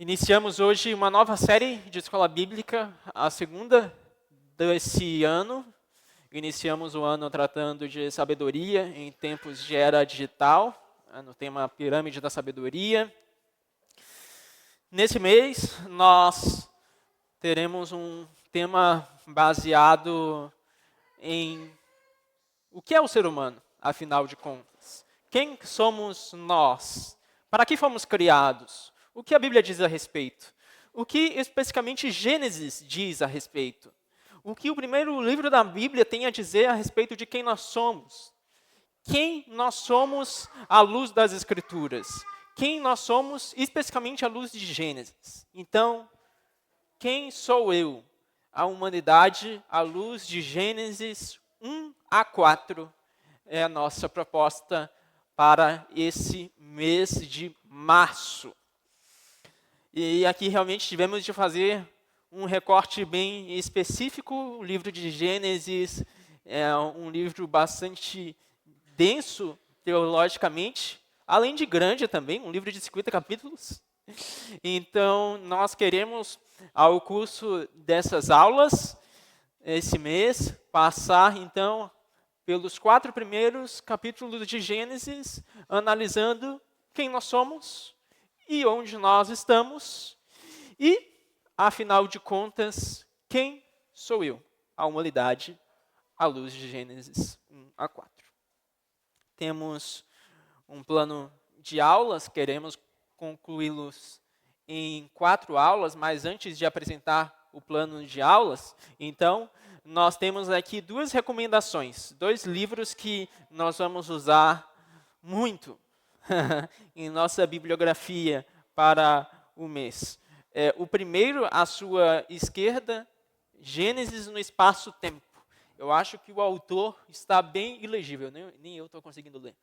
Iniciamos hoje uma nova série de escola bíblica, a segunda desse ano. Iniciamos o ano tratando de sabedoria em tempos de era digital, no tema Pirâmide da Sabedoria. Nesse mês, nós teremos um tema baseado em o que é o ser humano, afinal de contas. Quem somos nós? Para que fomos criados? O que a Bíblia diz a respeito? O que especificamente Gênesis diz a respeito? O que o primeiro livro da Bíblia tem a dizer a respeito de quem nós somos? Quem nós somos à luz das Escrituras? Quem nós somos especificamente à luz de Gênesis? Então, quem sou eu? A humanidade à luz de Gênesis 1 a 4 é a nossa proposta para esse mês de março. E aqui realmente tivemos de fazer um recorte bem específico. O livro de Gênesis é um livro bastante denso teologicamente, além de grande também, um livro de 50 capítulos. Então, nós queremos, ao curso dessas aulas, esse mês, passar, então, pelos 4 primeiros capítulos de Gênesis, analisando quem nós somos e onde nós estamos. E, afinal de contas, quem sou eu? A humanidade, à luz de Gênesis 1 a 4. Temos um plano de aulas, queremos concluí-los em 4 aulas, mas antes de apresentar o plano de aulas, então, nós temos aqui 2 recomendações, 2 livros que nós vamos usar muito em nossa bibliografia para o mês. O primeiro, à sua esquerda, Gênesis no espaço-tempo. Eu acho que o autor está bem ilegível, nem eu estou conseguindo ler.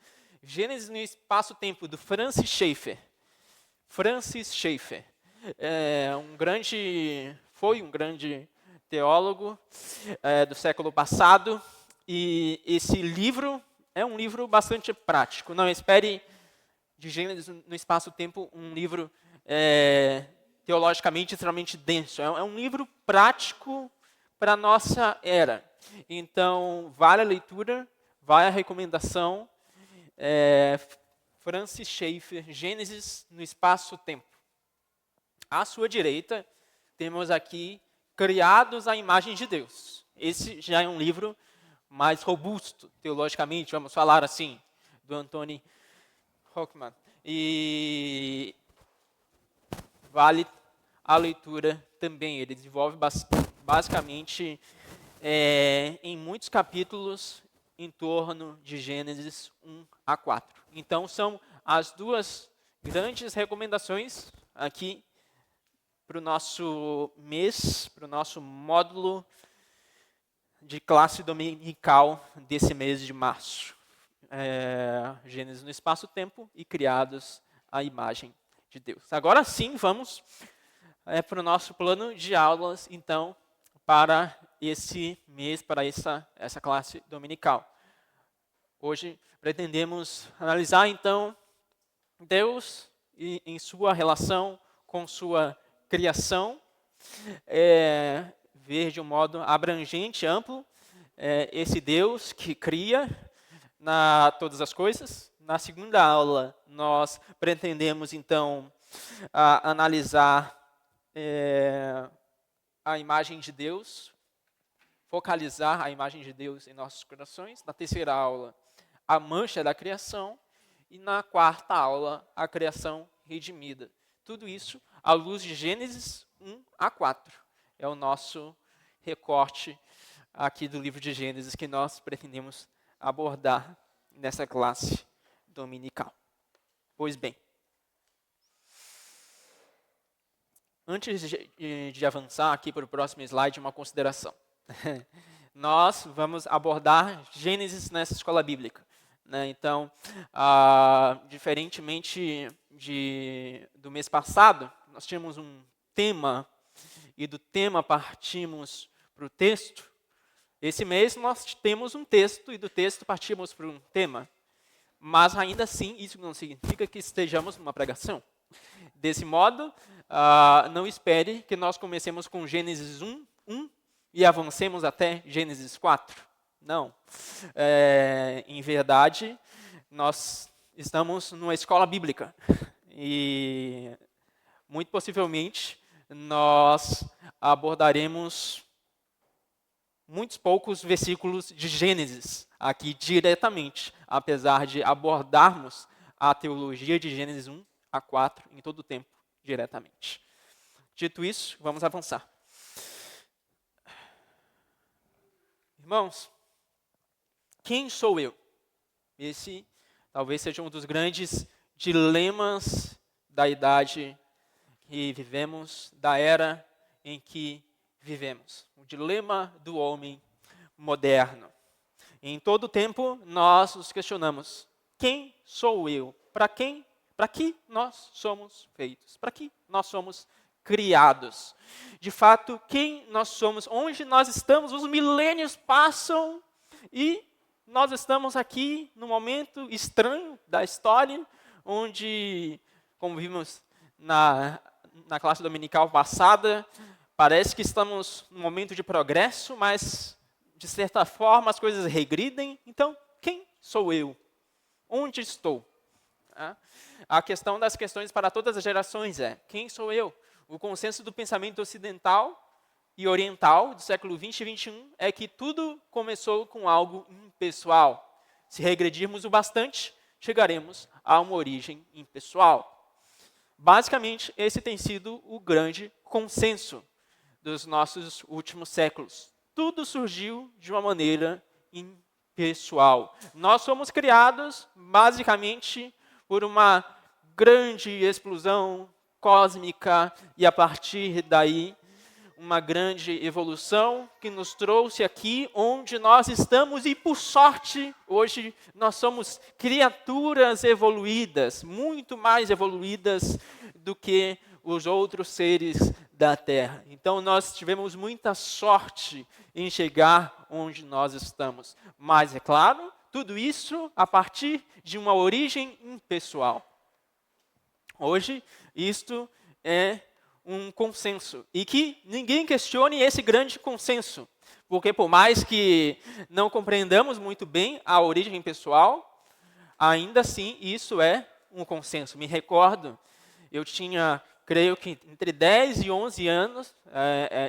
Gênesis no espaço-tempo, do Francis Schaeffer. Francis Schaeffer. Foi um grande teólogo do século passado, e esse livro é um livro bastante prático. Não espere de Gênesis no espaço-tempo um livro teologicamente extremamente denso. É um livro prático para a nossa era. Então, vale a leitura, vale a recomendação. Francis Schaeffer, Gênesis no espaço-tempo. À sua direita, temos aqui Criados à Imagem de Deus. Esse já é um livro mais robusto, teologicamente, vamos falar assim, do Anthony Hockman. E vale a leitura também. Ele desenvolve basicamente em muitos capítulos em torno de Gênesis 1 a 4. Então, são as 2 grandes recomendações aqui para o nosso mês, para o nosso módulo de classe dominical desse mês de março. Gênesis no espaço-tempo e Criados à Imagem de Deus. Agora sim, vamos para o nosso plano de aulas, então, para esse mês, para essa classe dominical. Hoje pretendemos analisar, então, Deus em sua relação com sua criação, ver de um modo abrangente, amplo, esse Deus que cria todas as coisas. Na segunda aula, nós pretendemos, então, analisar a imagem de Deus, focalizar a imagem de Deus em nossos corações. Na terceira aula, a mancha da criação. E na quarta aula, a criação redimida. Tudo isso à luz de Gênesis 1 a 4. É o nosso recorte aqui do livro de Gênesis que nós pretendemos abordar nessa classe dominical. Pois bem, antes de avançar aqui para o próximo slide, uma consideração. Nós vamos abordar Gênesis nessa escola bíblica. Então, diferentemente do mês passado, nós tínhamos um tema, e do tema partimos para o texto. Esse mês nós temos um texto, e do texto partimos para um tema. Mas ainda assim, isso não significa que estejamos numa pregação. Desse modo, não espere que nós comecemos com Gênesis 1 e avancemos até Gênesis 4. Não. Em verdade, nós estamos numa escola bíblica. E, muito possivelmente, nós abordaremos muitos poucos versículos de Gênesis aqui diretamente, apesar de abordarmos a teologia de Gênesis 1 a 4 em todo o tempo diretamente. Dito isso, vamos avançar. Irmãos, quem sou eu? Esse talvez seja um dos grandes dilemas da idade que vivemos, da era em que vivemos. O dilema do homem moderno. Em todo o tempo, nós nos questionamos: quem sou eu? Para que nós somos feitos? Para que nós somos criados? De fato, quem nós somos? Onde nós estamos? Os milênios passam e nós estamos aqui num momento estranho da história, onde, como vimos na classe dominical passada, parece que estamos num momento de progresso, mas, de certa forma, as coisas regridem. Então, quem sou eu? Onde estou? A questão das questões para todas as gerações é: quem sou eu? O consenso do pensamento ocidental e oriental do século 20 e 21 é que tudo começou com algo impessoal. Se regredirmos o bastante, chegaremos a uma origem impessoal. Basicamente, esse tem sido o grande consenso dos nossos últimos séculos. Tudo surgiu de uma maneira impessoal. Nós somos criados, basicamente, por uma grande explosão cósmica e, a partir daí, uma grande evolução que nos trouxe aqui onde nós estamos e, por sorte, hoje nós somos criaturas evoluídas, muito mais evoluídas do que os outros seres da Terra. Então, nós tivemos muita sorte em chegar onde nós estamos. Mas, é claro, tudo isso a partir de uma origem impessoal. Hoje, isto é um consenso. E que ninguém questione esse grande consenso. Porque por mais que não compreendamos muito bem a origem pessoal, ainda assim isso é um consenso. Me recordo, eu tinha, creio que entre 10 e 11 anos,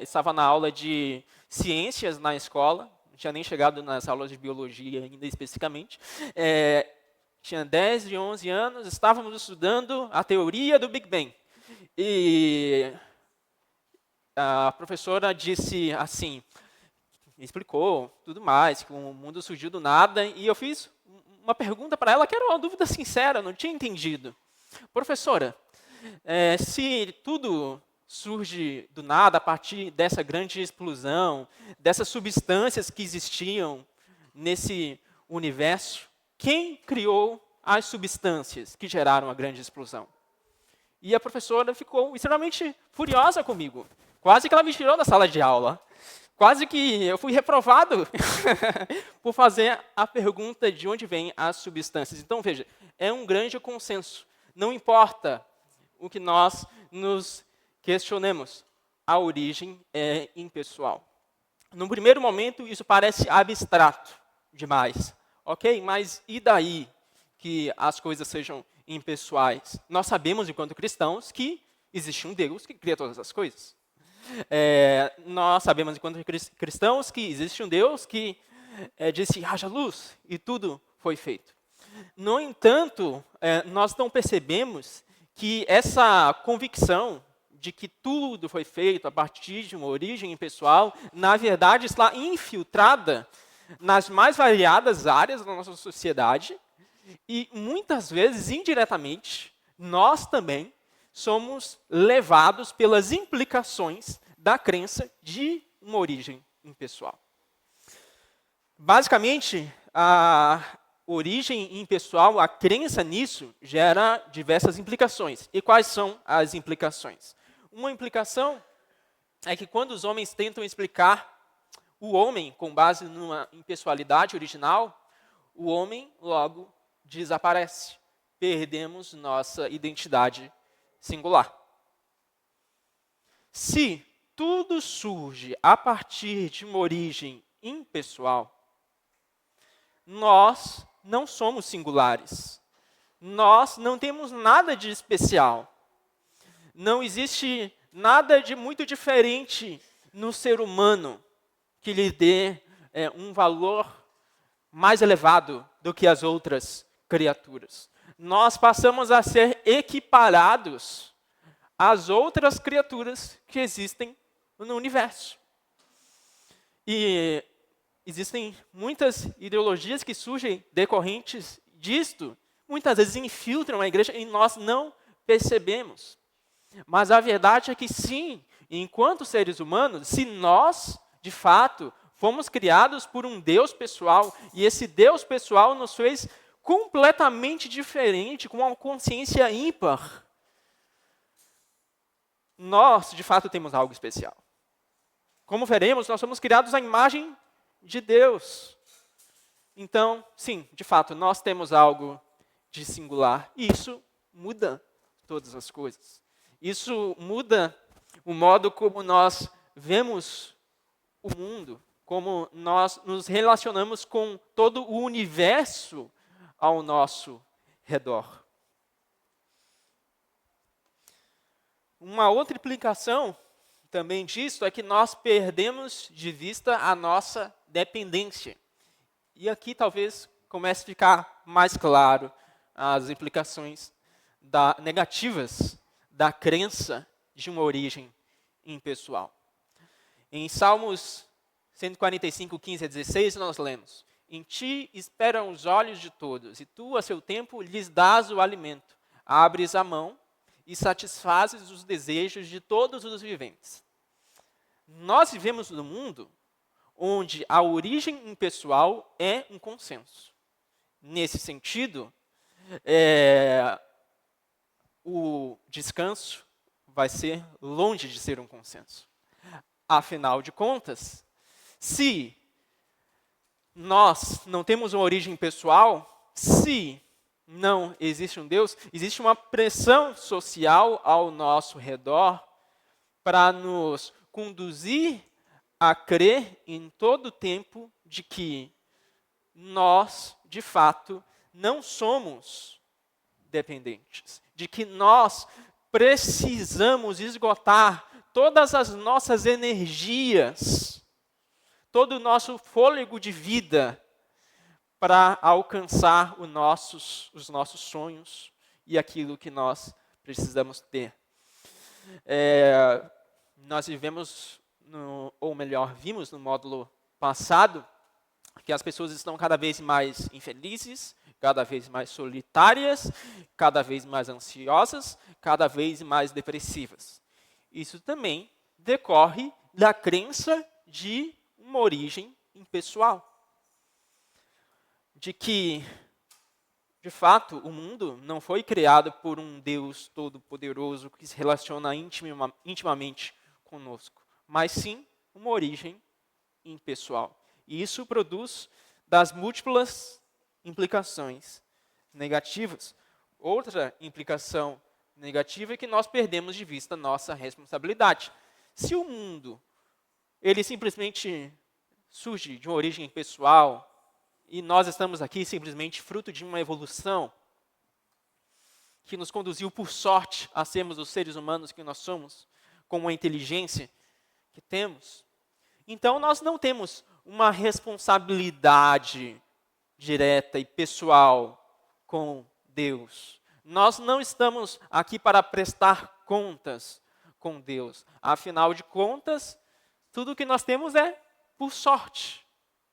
estava na aula de ciências na escola, não tinha nem chegado nas aulas de biologia ainda especificamente, tinha 10 e 11 anos, estávamos estudando a teoria do Big Bang. E a professora disse assim, explicou tudo mais, que o mundo surgiu do nada, e eu fiz uma pergunta para ela que era uma dúvida sincera, não tinha entendido. Professora, se tudo surge do nada a partir dessa grande explosão, dessas substâncias que existiam nesse universo, quem criou as substâncias que geraram a grande explosão? E a professora ficou extremamente furiosa comigo. Quase que ela me tirou da sala de aula. Quase que eu fui reprovado por fazer a pergunta de onde vêm as substâncias. Então, veja, é um grande consenso. Não importa o que nós nos questionemos, a origem é impessoal. Num primeiro momento, isso parece abstrato demais. Ok? Mas e daí que as coisas sejam impessoais? Nós sabemos, enquanto cristãos, que existe um Deus que cria todas as coisas. Nós sabemos, enquanto cristãos, que existe um Deus que disse, haja luz, e tudo foi feito. No entanto, nós não percebemos que essa convicção de que tudo foi feito a partir de uma origem impessoal, na verdade, está infiltrada nas mais variadas áreas da nossa sociedade e, muitas vezes, indiretamente, nós também somos levados pelas implicações da crença de uma origem impessoal. Basicamente, a origem impessoal, a crença nisso, gera diversas implicações. E quais são as implicações? Uma implicação é que quando os homens tentam explicar o homem com base numa impessoalidade original, o homem logo desaparece. Perdemos nossa identidade singular. Se tudo surge a partir de uma origem impessoal, nós não somos singulares. Nós não temos nada de especial. Não existe nada de muito diferente no ser humano que lhe dê um valor mais elevado do que as outras criaturas. Nós passamos a ser equiparados às outras criaturas que existem no universo. E existem muitas ideologias que surgem decorrentes disto, muitas vezes infiltram a igreja e nós não percebemos. Mas a verdade é que sim, enquanto seres humanos, se nós, de fato, fomos criados por um Deus pessoal, e esse Deus pessoal nos fez completamente diferente, com uma consciência ímpar, nós, de fato, temos algo especial. Como veremos, nós somos criados à imagem de Deus. Então, sim, de fato, nós temos algo de singular, e isso muda todas as coisas. Isso muda o modo como nós vemos o mundo, como nós nos relacionamos com todo o universo ao nosso redor. Uma outra implicação também disso é que nós perdemos de vista a nossa dependência. E aqui talvez comece a ficar mais claro as implicações negativas da crença de uma origem impessoal. Em Salmos 145, 15 a 16, nós lemos: Em ti esperam os olhos de todos, e tu, a seu tempo, lhes dás o alimento. Abres a mão e satisfazes os desejos de todos os viventes. Nós vivemos num mundo onde a origem impessoal é um consenso. Nesse sentido, o descanso vai ser longe de ser um consenso. Afinal de contas, se nós não temos uma origem pessoal, se não existe um Deus, existe uma pressão social ao nosso redor para nos conduzir a crer em todo o tempo de que nós, de fato, não somos dependentes, de que nós precisamos esgotar todas as nossas energias, todo o nosso fôlego de vida para alcançar os nossos sonhos e aquilo que nós precisamos ter. Nós vivemos, vimos no módulo passado, que as pessoas estão cada vez mais infelizes, cada vez mais solitárias, cada vez mais ansiosas, cada vez mais depressivas. Isso também decorre da crença de uma origem impessoal. De que, de fato, o mundo não foi criado por um Deus todo-poderoso que se relaciona intimamente conosco, mas sim uma origem impessoal. E isso produz das múltiplas implicações negativas. Outra implicação negativa é que nós perdemos de vista nossa responsabilidade. Se o mundo ele simplesmente surge de uma origem pessoal e nós estamos aqui simplesmente fruto de uma evolução que nos conduziu por sorte a sermos os seres humanos que nós somos, com a inteligência que temos, então nós não temos uma responsabilidade direta e pessoal com Deus. Nós não estamos aqui para prestar contas com Deus. Afinal de contas, tudo o que nós temos é por sorte.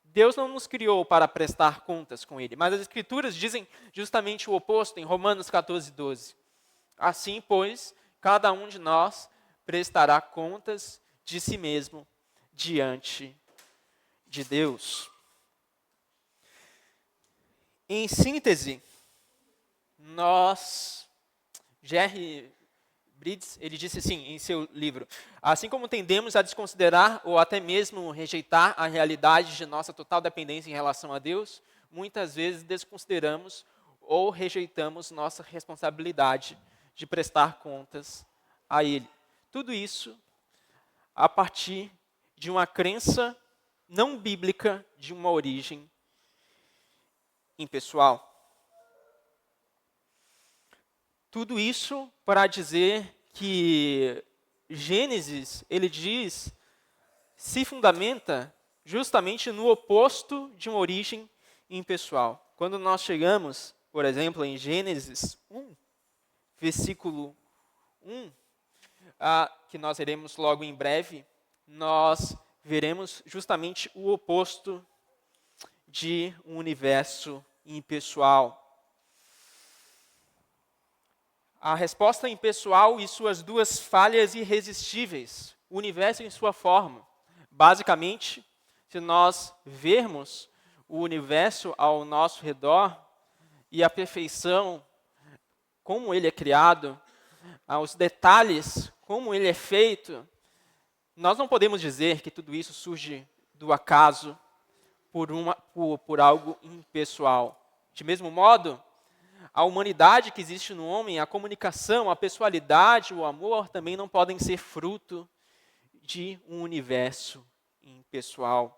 Deus não nos criou para prestar contas com Ele, mas as Escrituras dizem justamente o oposto em Romanos 14, 12. Assim, pois, cada um de nós prestará contas de si mesmo diante de Deus. Em síntese, Jerry Bridges, ele disse assim em seu livro: assim como tendemos a desconsiderar ou até mesmo rejeitar a realidade de nossa total dependência em relação a Deus, muitas vezes desconsideramos ou rejeitamos nossa responsabilidade de prestar contas a Ele. Tudo isso a partir de uma crença não bíblica de uma origem impessoal. Tudo isso para dizer que Gênesis, ele diz, se fundamenta justamente no oposto de uma origem impessoal. Quando nós chegamos, por exemplo, em Gênesis 1, versículo 1, que nós veremos logo em breve, nós veremos justamente o oposto de um universo impessoal. A resposta impessoal e suas duas falhas irresistíveis, o universo em sua forma. Basicamente, se nós vermos o universo ao nosso redor e a perfeição, como ele é criado, os detalhes, como ele é feito, nós não podemos dizer que tudo isso surge do acaso, por algo impessoal. De mesmo modo, a humanidade que existe no homem, a comunicação, a pessoalidade, o amor, também não podem ser fruto de um universo impessoal.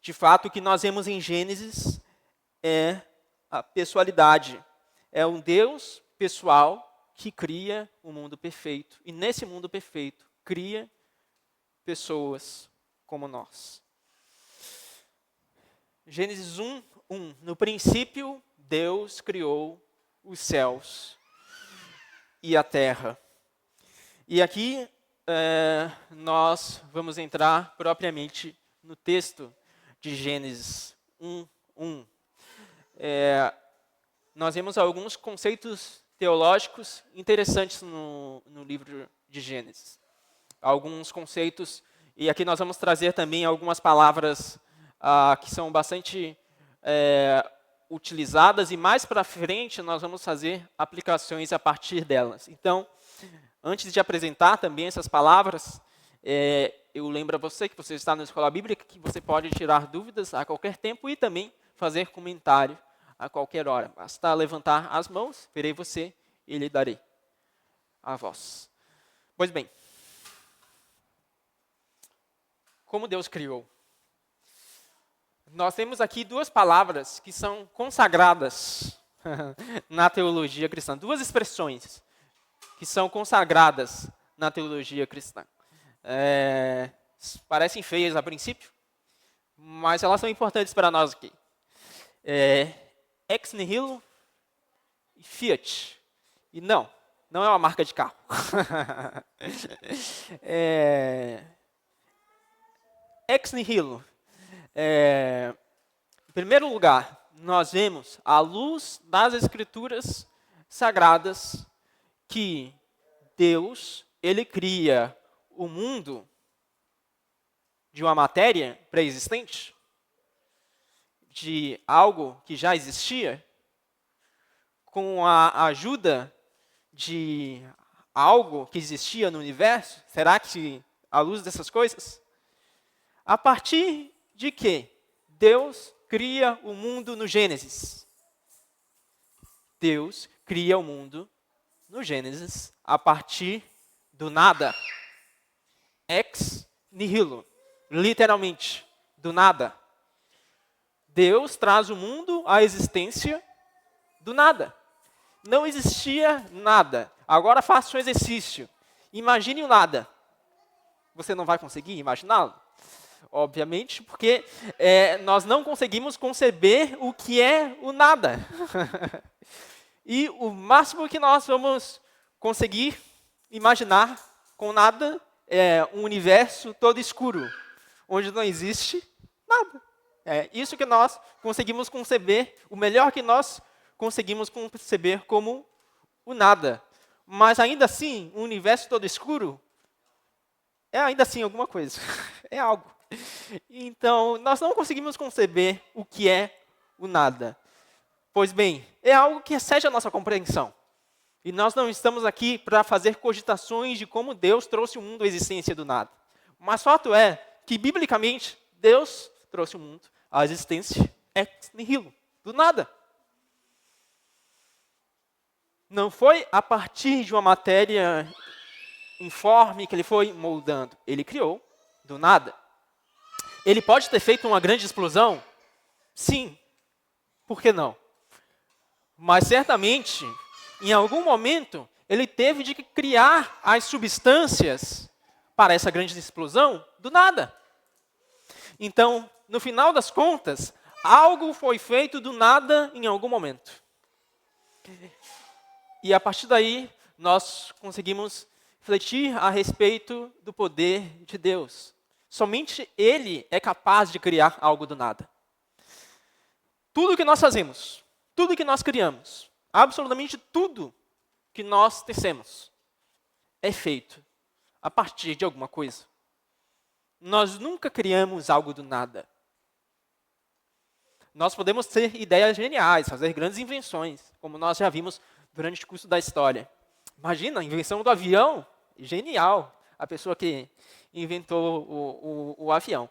De fato, o que nós vemos em Gênesis é a pessoalidade. É um Deus pessoal que cria um mundo perfeito. E nesse mundo perfeito, cria pessoas como nós. Gênesis 1:1. No princípio, Deus criou os céus e a terra. E aqui nós vamos entrar propriamente no texto de Gênesis 1:1. Nós vemos alguns conceitos teológicos interessantes no livro de Gênesis. Alguns conceitos, e aqui nós vamos trazer também algumas palavras que são bastante utilizadas, e mais para frente nós vamos fazer aplicações a partir delas. Então, antes de apresentar também essas palavras, eu lembro a você que você está na Escola Bíblica, que você pode tirar dúvidas a qualquer tempo e também fazer comentário a qualquer hora. Basta levantar as mãos, verei você e lhe darei a voz. Pois bem, como Deus criou? Nós temos aqui duas palavras que são consagradas na teologia cristã. Duas expressões que são consagradas na teologia cristã. Parecem feias a princípio, mas elas são importantes para nós aqui. Ex nihilo e fiat. E não é uma marca de carro. Ex nihilo. Em primeiro lugar, nós vemos, à luz das Escrituras Sagradas, que Deus, ele cria o mundo de uma matéria pré-existente, de algo que já existia, com a ajuda de algo que existia no universo. Será que, à luz dessas coisas, a partir de que Deus cria o mundo no Gênesis? Deus cria o mundo no Gênesis a partir do nada. Ex nihilo, literalmente, do nada. Deus traz o mundo à existência do nada. Não existia nada. Agora faça um exercício. Imagine o nada. Você não vai conseguir imaginá-lo? Obviamente, porque nós não conseguimos conceber o que é o nada. E o máximo que nós vamos conseguir imaginar com nada é um universo todo escuro, onde não existe nada. É isso que nós conseguimos conceber, o melhor que nós conseguimos conceber como o nada. Mas ainda assim, um universo todo escuro é ainda assim alguma coisa. É algo. Então, nós não conseguimos conceber o que é o nada. Pois bem, é algo que excede a nossa compreensão. E nós não estamos aqui para fazer cogitações de como Deus trouxe o mundo à existência do nada. Mas fato é que, biblicamente, Deus trouxe o mundo à existência ex nihilo, do nada. Não foi a partir de uma matéria informe que ele foi moldando. Ele criou do nada. Ele pode ter feito uma grande explosão? Sim. Por que não? Mas certamente, em algum momento, ele teve de criar as substâncias para essa grande explosão do nada. Então, no final das contas, algo foi feito do nada em algum momento. E a partir daí, nós conseguimos refletir a respeito do poder de Deus. Somente Ele é capaz de criar algo do nada. Tudo que nós fazemos, tudo que nós criamos, absolutamente tudo que nós tecemos, é feito a partir de alguma coisa. Nós nunca criamos algo do nada. Nós podemos ter ideias geniais, fazer grandes invenções, como nós já vimos durante o curso da história. Imagina, a invenção do avião, genial. A pessoa que inventou o avião.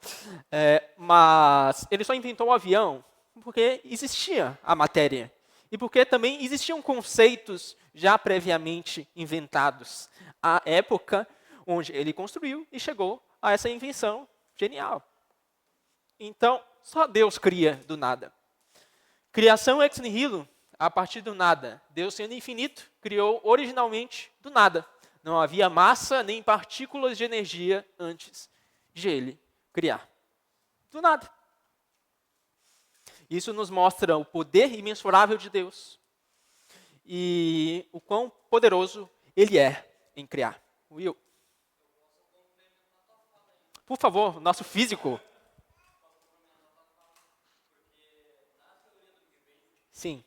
Mas ele só inventou o avião porque existia a matéria. E porque também existiam conceitos já previamente inventados. A época onde ele construiu e chegou a essa invenção genial. Então, só Deus cria do nada. Criação ex nihilo, a partir do nada. Deus, sendo infinito, criou originalmente do nada. Não havia massa nem partículas de energia antes de Ele criar. Do nada. Isso nos mostra o poder imensurável de Deus e o quão poderoso Ele é em criar. Will. Por favor, nosso físico. Sim.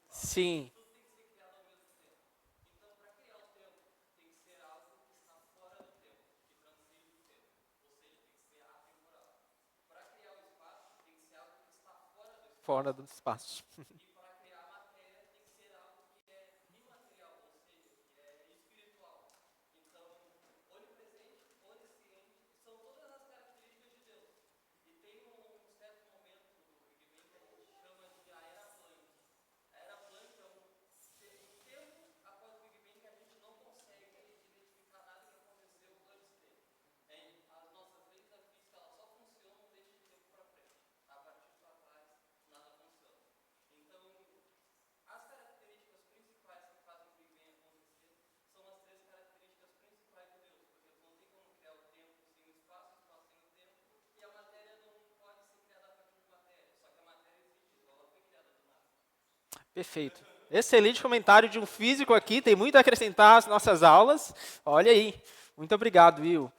Sim. Fora do espaço. Perfeito. Excelente comentário de um físico aqui, tem muito a acrescentar às nossas aulas. Olha aí. Muito obrigado, Will.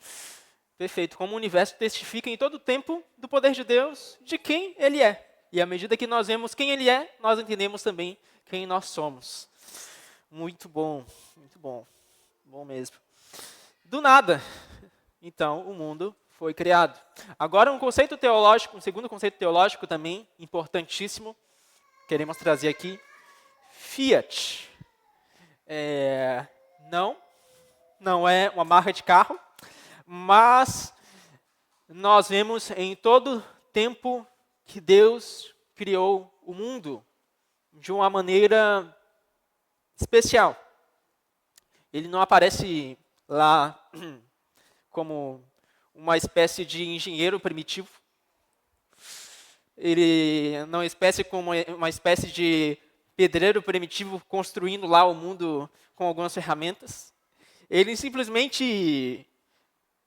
Perfeito. Como o universo testifica em todo o tempo do poder de Deus, de quem Ele é. E à medida que nós vemos quem Ele é, nós entendemos também quem nós somos. Muito bom, muito bom. Bom mesmo. Do nada, então, o mundo foi criado. Agora, um conceito teológico, um segundo conceito teológico também, importantíssimo, queremos trazer aqui. Fiat. Não é uma marca de carro, mas nós vemos em todo tempo que Deus criou o mundo de uma maneira especial. Ele não aparece lá como uma espécie de engenheiro primitivo. Ele não é como uma espécie de pedreiro primitivo construindo lá o mundo com algumas ferramentas. Ele simplesmente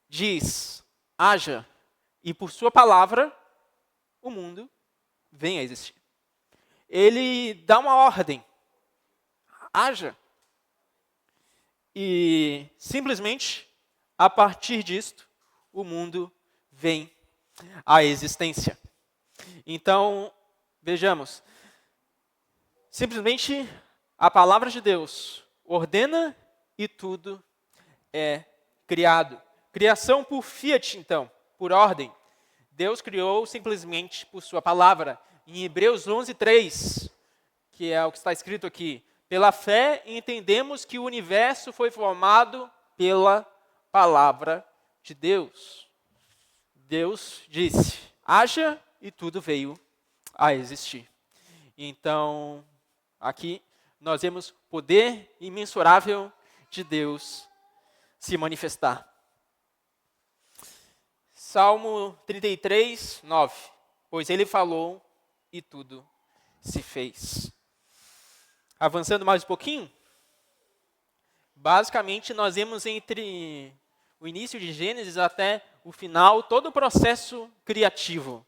diz, haja, e por sua palavra, o mundo vem a existir. Ele dá uma ordem, haja, e simplesmente, a partir disto, o mundo vem à existência. Então, vejamos, simplesmente a palavra de Deus ordena e tudo é criado. Criação por fiat, então, por ordem. Deus criou simplesmente por sua palavra. Em Hebreus 11:3, que é o que está escrito aqui, pela fé entendemos que o universo foi formado pela palavra de Deus. Deus disse, haja, e tudo veio a existir. Então, aqui nós vemos o poder imensurável de Deus se manifestar. Salmo 33, 9. Pois ele falou e tudo se fez. Avançando mais um pouquinho, basicamente nós vemos entre o início de Gênesis até o final todo o processo criativo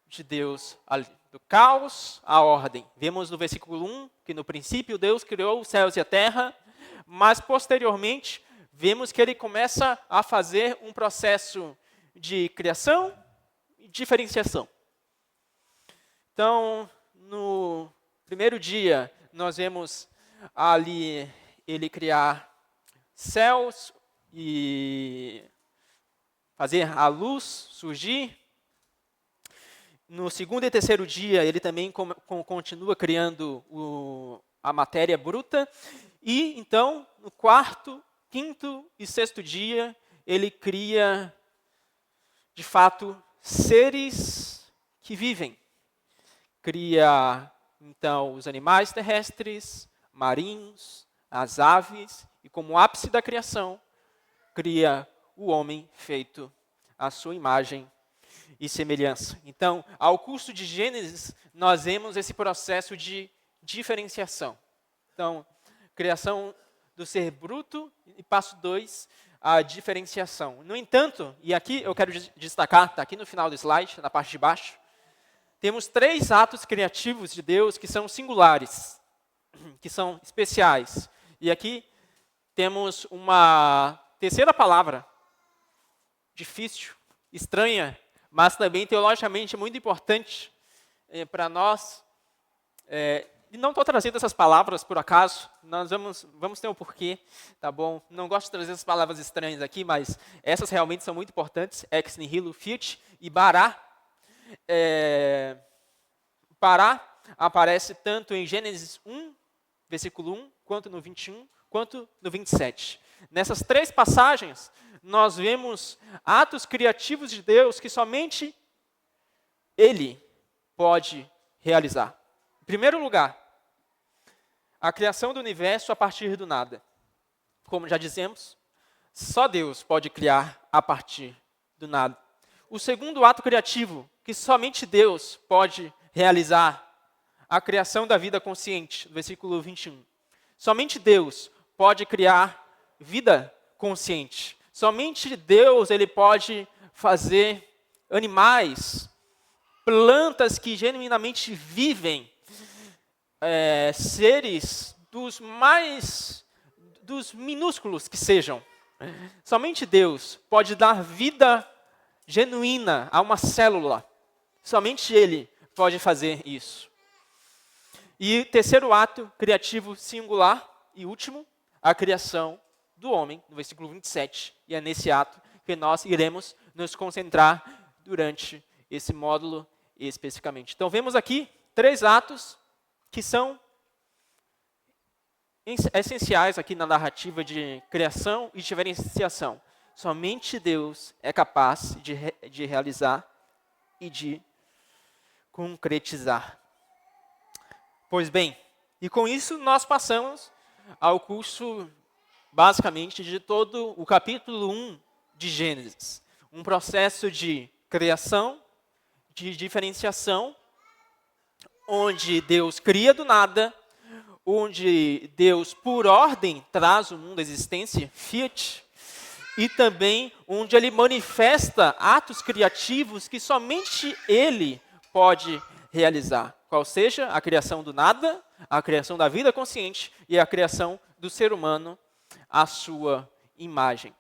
de Deus ali. Do caos à ordem. Vemos no versículo 1 que no princípio Deus criou os céus e a terra, mas posteriormente vemos que ele começa a fazer um processo de criação e diferenciação. Então, no primeiro dia, nós vemos ali ele criar céus e fazer a luz surgir. No segundo e terceiro dia, ele também continua criando a matéria bruta. E, então, no quarto, quinto e sexto dia, ele cria, de fato, seres que vivem. Cria, então, os animais terrestres, marinhos, as aves, e como ápice da criação, cria o homem feito à sua imagem e semelhança. Então, ao curso de Gênesis, nós vemos esse processo de diferenciação. Então, criação do ser bruto, e passo 2, a diferenciação. No entanto, e aqui eu quero destacar, está aqui no final do slide, na parte de baixo, temos 3 atos criativos de Deus que são singulares, que são especiais. E aqui temos uma terceira palavra, difícil, estranha, mas também teologicamente muito importante para nós. E não estou trazendo essas palavras por acaso, nós vamos ter um porquê, tá bom? Não gosto de trazer essas palavras estranhas aqui, mas essas realmente são muito importantes, ex nihilo fiat e bara. Bara aparece tanto em Gênesis 1, versículo 1, quanto no 21, quanto no 27. Nessas 3 passagens, nós vemos atos criativos de Deus que somente Ele pode realizar. Em primeiro lugar, a criação do universo a partir do nada. Como já dizemos, só Deus pode criar a partir do nada. O segundo ato criativo, que somente Deus pode realizar, a criação da vida consciente, versículo 21. Somente Deus pode criar vida consciente. Somente Deus ele pode fazer animais, plantas que genuinamente vivem, seres dos minúsculos que sejam. Somente Deus pode dar vida genuína a uma célula. Somente Ele pode fazer isso. E terceiro ato criativo singular e último, a criação do homem, no versículo 27. E é nesse ato que nós iremos nos concentrar durante esse módulo especificamente. Então, vemos aqui 3 atos que são essenciais aqui na narrativa de criação e diferenciação. Somente Deus é capaz de realizar e de concretizar. Pois bem, e com isso nós passamos ao curso, basicamente, de todo o capítulo 1 de Gênesis. Um processo de criação, de diferenciação, onde Deus cria do nada, onde Deus, por ordem, traz o mundo à existência, fiat, e também onde Ele manifesta atos criativos que somente Ele pode realizar. Qual seja a criação do nada, a criação da vida consciente e a criação do ser humano à sua imagem.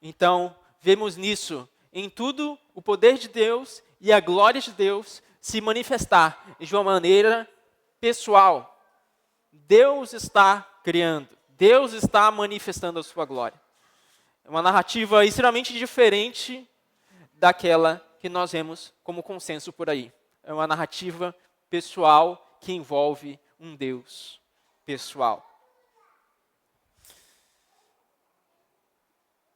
Então, vemos nisso, em tudo, o poder de Deus e a glória de Deus se manifestar de uma maneira pessoal. Deus está criando, Deus está manifestando a sua glória. É uma narrativa extremamente diferente daquela que nós vemos como consenso por aí. É uma narrativa pessoal que envolve um Deus pessoal.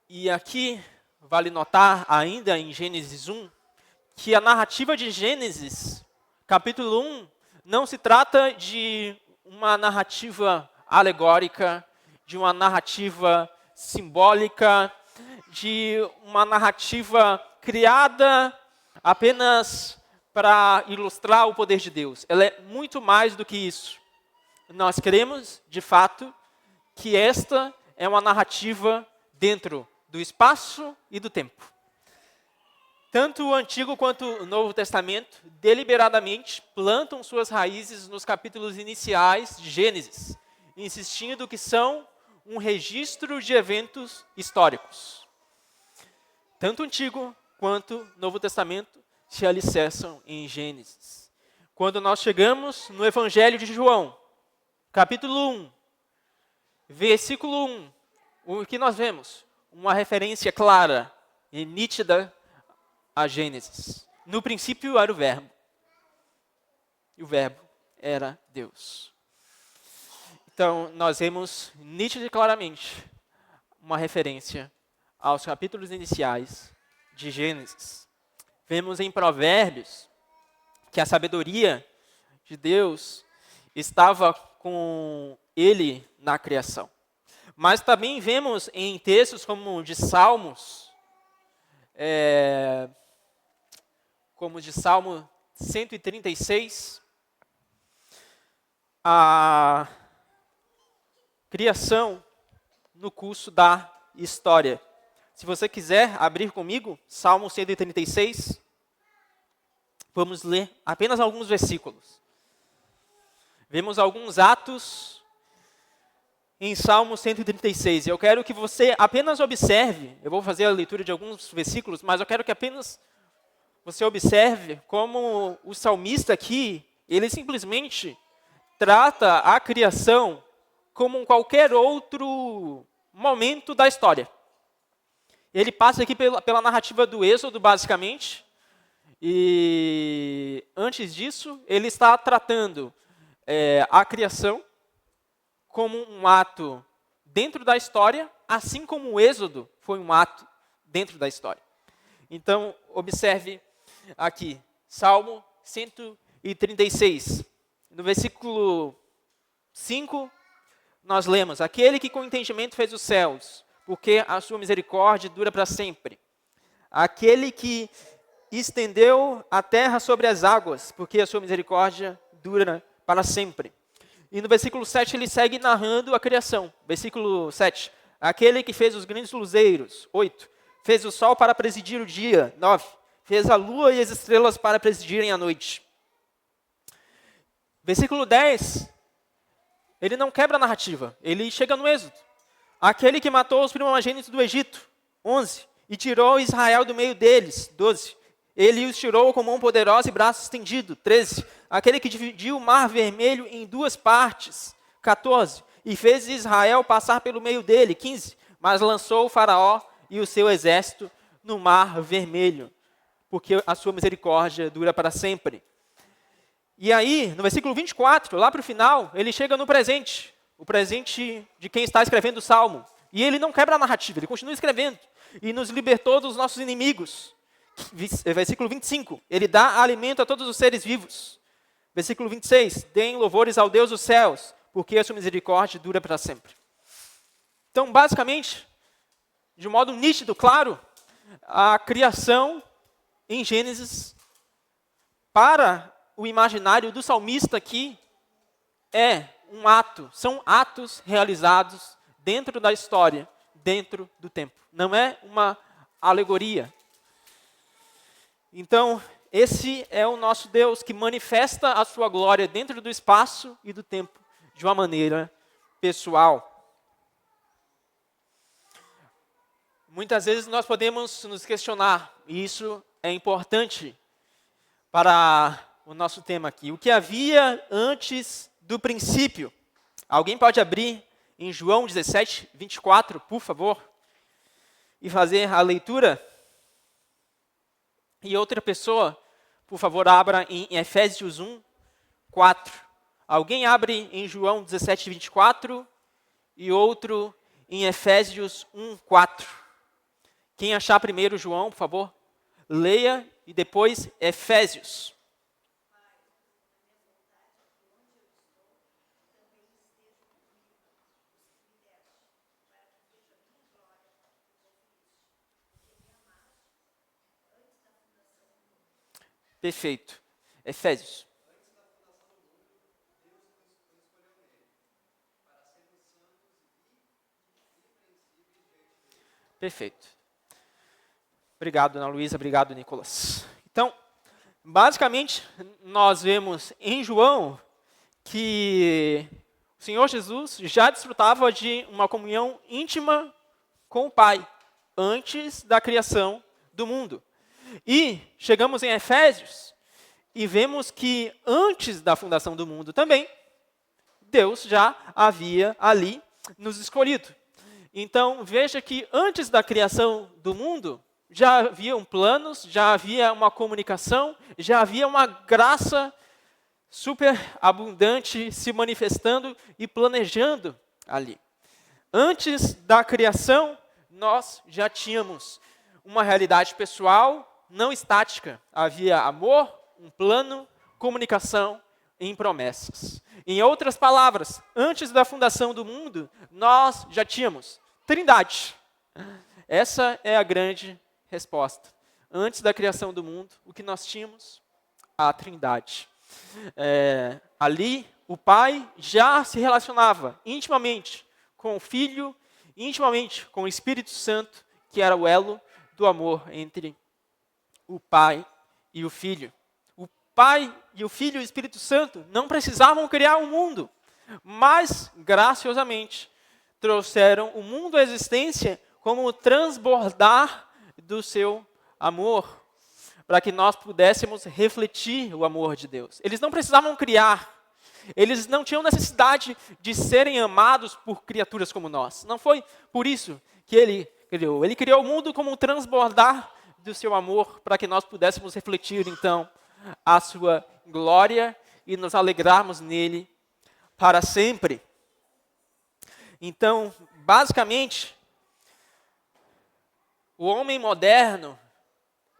E aqui vale notar, ainda em Gênesis 1, que a narrativa de Gênesis, capítulo 1, não se trata de uma narrativa alegórica, de uma narrativa simbólica, de uma narrativa criada apenas para ilustrar o poder de Deus. Ela é muito mais do que isso. Nós cremos, de fato, que esta é uma narrativa dentro do espaço e do tempo. Tanto o Antigo quanto o Novo Testamento deliberadamente plantam suas raízes nos capítulos iniciais de Gênesis, insistindo que são um registro de eventos históricos. Tanto o Antigo quanto o Novo Testamento se alicerçam em Gênesis. Quando nós chegamos no Evangelho de João, capítulo 1, versículo 1, o que nós vemos? Uma referência clara e nítida a Gênesis. No princípio era o Verbo. E o Verbo era Deus. Então, nós vemos nítida e claramente uma referência aos capítulos iniciais de Gênesis. Vemos em Provérbios que a sabedoria de Deus estava com ele na criação. Mas também vemos em textos como de Salmos, como de Salmo 136, a criação no curso da história. Se você quiser abrir comigo, Salmo 136, vamos ler apenas alguns versículos. Vemos alguns atos em Salmo 136. Eu quero que você apenas observe, eu vou fazer a leitura de alguns versículos, mas eu quero que apenas você observe como o salmista aqui, ele simplesmente trata a criação como qualquer outro momento da história. Ele passa aqui pela narrativa do Êxodo, basicamente, e antes disso, ele está tratando a criação como um ato dentro da história, assim como o Êxodo foi um ato dentro da história. Então, observe aqui, Salmo 136. No versículo 5, nós lemos: Aquele que com entendimento fez os céus, porque a sua misericórdia dura para sempre. Aquele que estendeu a terra sobre as águas, porque a sua misericórdia dura para sempre. E no versículo 7 ele segue narrando a criação. Versículo 7. Aquele que fez os grandes luzeiros. 8. Fez o sol para presidir o dia. 9. Fez a lua e as estrelas para presidirem a noite. Versículo 10. Ele não quebra a narrativa. Ele chega no Êxodo. Aquele que matou os primogênitos do Egito. 11. E tirou Israel do meio deles. 12. Ele os tirou com mão poderosa e braço estendido. 13. Aquele que dividiu o mar vermelho em duas partes. 14. E fez Israel passar pelo meio dele. 15. Mas lançou o faraó e o seu exército no mar vermelho, porque a sua misericórdia dura para sempre. E aí, no versículo 24, lá para o final, ele chega no presente. O presente de quem está escrevendo o Salmo. E ele não quebra a narrativa, ele continua escrevendo. E nos libertou dos nossos inimigos. Versículo 25, ele dá alimento a todos os seres vivos. Versículo 26, deem louvores ao Deus dos céus, porque a sua misericórdia dura para sempre. Então, basicamente, de um modo nítido, claro, a criação em Gênesis, para o imaginário do salmista aqui, é um ato, são atos realizados dentro da história, dentro do tempo. Não é uma alegoria. Então, esse é o nosso Deus que manifesta a sua glória dentro do espaço e do tempo de uma maneira pessoal. muitas vezes nós podemos nos questionar, e isso é importante para o nosso tema aqui. O que havia antes do princípio? Alguém pode abrir em João 17, 24, por favor, e fazer a leitura? E outra pessoa, por favor, abra em Efésios 1, 4. Alguém abre em João 17, 24 e outro em Efésios 1, 4. Quem achar primeiro João, por favor, leia e depois Efésios. Perfeito. Efésios. Perfeito. Obrigado, Ana Luísa. Obrigado, Nicolas. Então, basicamente, nós vemos em João que o Senhor Jesus já desfrutava de uma comunhão íntima com o Pai antes da criação do mundo. E chegamos em Efésios e vemos que antes da fundação do mundo também, Deus já havia ali nos escolhido. Então, veja que antes da criação do mundo, já haviam planos, já havia uma comunicação, já havia uma graça super abundante se manifestando e planejando ali. Antes da criação, nós já tínhamos uma realidade pessoal não estática. Havia amor, um plano, comunicação em promessas. Em outras palavras, antes da fundação do mundo, nós já tínhamos Trindade. Essa é a grande resposta. Antes da criação do mundo, o que nós tínhamos? A Trindade. Ali, o Pai já se relacionava intimamente com o Filho, intimamente com o Espírito Santo, que era o elo do amor entre o Pai e o Filho. O Pai e o Filho e o Espírito Santo não precisavam criar um mundo, mas, graciosamente, trouxeram o mundo à existência como o transbordar do seu amor, para que nós pudéssemos refletir o amor de Deus. Eles não precisavam criar, eles não tinham necessidade de serem amados por criaturas como nós. Não foi por isso que ele criou. Ele criou o mundo como um transbordar do seu amor, para que nós pudéssemos refletir, então, a sua glória e nos alegrarmos nele para sempre. Então, basicamente, o homem moderno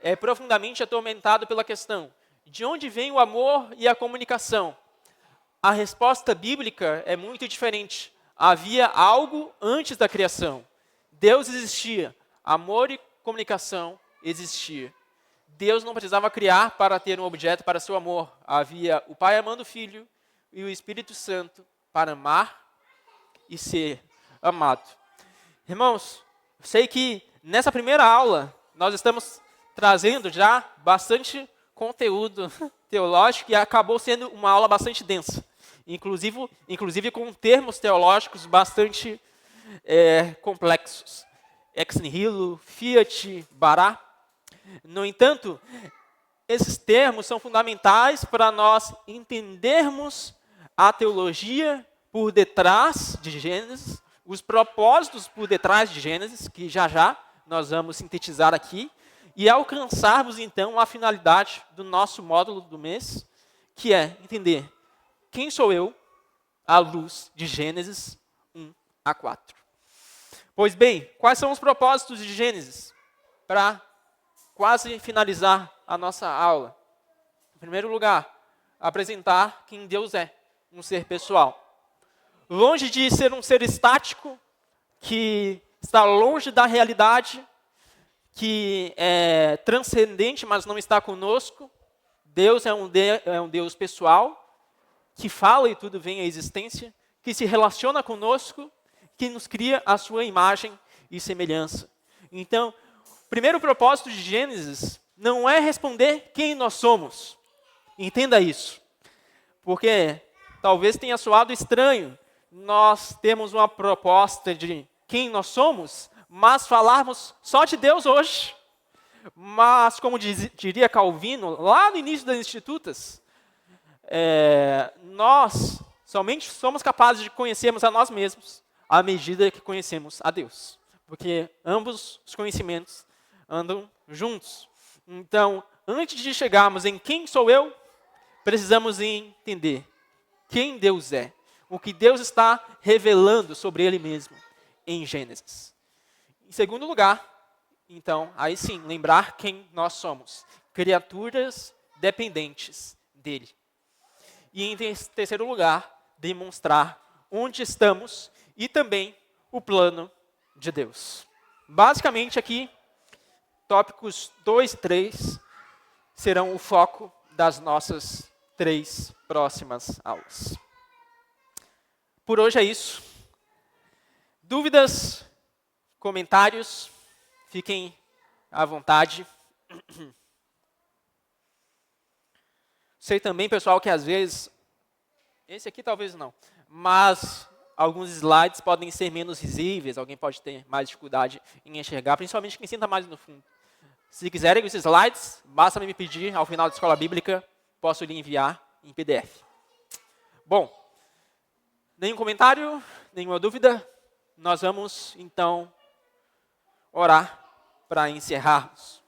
é profundamente atormentado pela questão: de onde vem o amor e a comunicação? A resposta bíblica é muito diferente. Havia algo antes da criação. Deus existia, amor e comunicação existia. Deus não precisava criar para ter um objeto para seu amor. Havia o Pai amando o Filho e o Espírito Santo para amar e ser amado. Irmãos, eu sei que nessa primeira aula nós estamos trazendo já bastante conteúdo teológico e acabou sendo uma aula bastante densa, inclusive com termos teológicos bastante complexos. Ex nihilo, fiat, bará. No entanto, esses termos são fundamentais para nós entendermos a teologia por detrás de Gênesis, os propósitos por detrás de Gênesis, que já nós vamos sintetizar aqui, e alcançarmos, então, a finalidade do nosso módulo do mês, que é entender quem sou eu à luz de Gênesis 1 a 4. Pois bem, quais são os propósitos de Gênesis? Para quase finalizar a nossa aula. Em primeiro lugar, apresentar quem Deus é, um ser pessoal. Longe de ser um ser estático, que está longe da realidade, que é transcendente, mas não está conosco. Deus é um Deus pessoal, que fala e tudo vem à existência, que se relaciona conosco, que nos cria a sua imagem e semelhança. Então, o primeiro propósito de Gênesis não é responder quem nós somos. Entenda isso. Porque talvez tenha soado estranho nós temos uma proposta de quem nós somos, mas falarmos só de Deus hoje. Mas, como diria Calvino, lá no início das Institutas, nós somente somos capazes de conhecermos a nós mesmos à medida que conhecemos a Deus. Porque ambos os conhecimentos andam juntos. Então, antes de chegarmos em quem sou eu, precisamos entender quem Deus é. O que Deus está revelando sobre Ele mesmo em Gênesis. Em segundo lugar, então, aí sim, lembrar quem nós somos. Criaturas dependentes dEle. E em terceiro lugar, demonstrar onde estamos e também o plano de Deus. Basicamente aqui, tópicos 2 e 3 serão o foco das nossas 3 próximas aulas. Por hoje é isso. Dúvidas, comentários, fiquem à vontade. Sei também, pessoal, que às vezes, esse aqui talvez não, mas alguns slides podem ser menos visíveis, alguém pode ter mais dificuldade em enxergar, principalmente quem senta mais no fundo. Se quiserem os slides, basta me pedir ao final da escola bíblica, posso lhe enviar em PDF. Bom, nenhum comentário, nenhuma dúvida? Nós vamos, então, orar para encerrarmos.